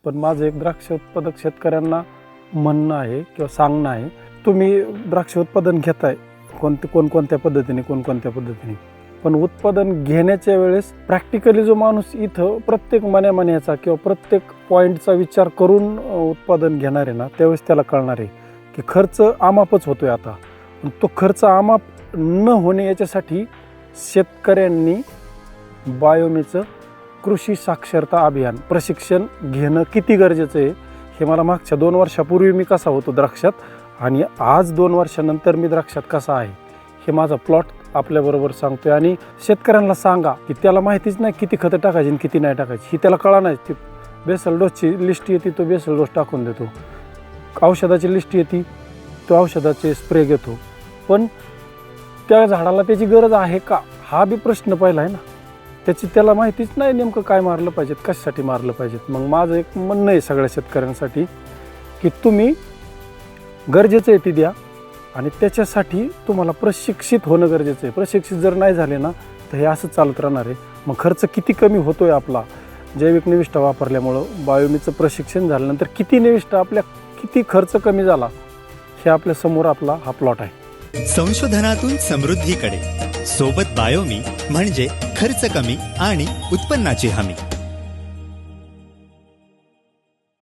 पण माझं एक द्राक्ष उत्पादक शेतकऱ्यांना म्हणणं आहे किंवा सांगणं आहे, तुम्ही द्राक्ष उत्पादन घेताय कोणकोणत्या पद्धतीने, पण उत्पादन घेण्याच्या वेळेस प्रॅक्टिकली जो माणूस इथं प्रत्येक मन्याचा किंवा प्रत्येक पॉईंटचा विचार करून उत्पादन घेणार आहे ना, त्यावेळेस त्याला कळणार आहे की खर्च आमापच होतोय आता. पण तो खर्च आमाप न होणे याच्यासाठी शेतकऱ्यांनी बायोमीचं कृषी साक्षरता अभियान प्रशिक्षण घेणं किती गरजेचं आहे हे मला मागच्या 2 वर्षापूर्वी मी कसा होतो द्राक्षात आणि आज 2 वर्षानंतर मी द्राक्षात कसा आहे हे माझा प्लॉट आपल्याबरोबर सांगतोय. आणि शेतकऱ्यांना सांगा की त्याला माहितीच नाही किती खतं टाकायची आणि किती नाही टाकायची, ही त्याला कळा नाही. ती बेसल डोसची लिस्ट येते, तो बेसल डोस टाकून देतो. औषधाची लिस्ट येते, तो औषधाचे स्प्रे घेतो. पण त्या झाडाला त्याची गरज आहे का हा बी प्रश्न पहिला आहे ना. त्याला माहितीच नाही नेमकं काय मारलं पाहिजेत, कशासाठी मारलं पाहिजेत. मग माझं एक म्हणणं आहे सगळ्या शेतकऱ्यांसाठी की तुम्ही गरजेचं आहे ती द्या आणि त्याच्यासाठी तुम्हाला प्रशिक्षित होणं गरजेचं आहे. प्रशिक्षित जर नाही झाले ना तर हे असं चालत राहणार आहे. मग खर्च किती कमी होतोय आपला जैविक निविष्ठा वापरल्यामुळं. बायोमीचं प्रशिक्षण झाल्यानंतर किती निविष्ठा आपल्या किती खर्च कमी झाला हे आपल्या समोर आपला हा प्लॉट आहे. संशोधनातून समृद्धीकडे सोबत बायोमी म्हणजे खर्च कमी आणि उत्पन्नाची हमी.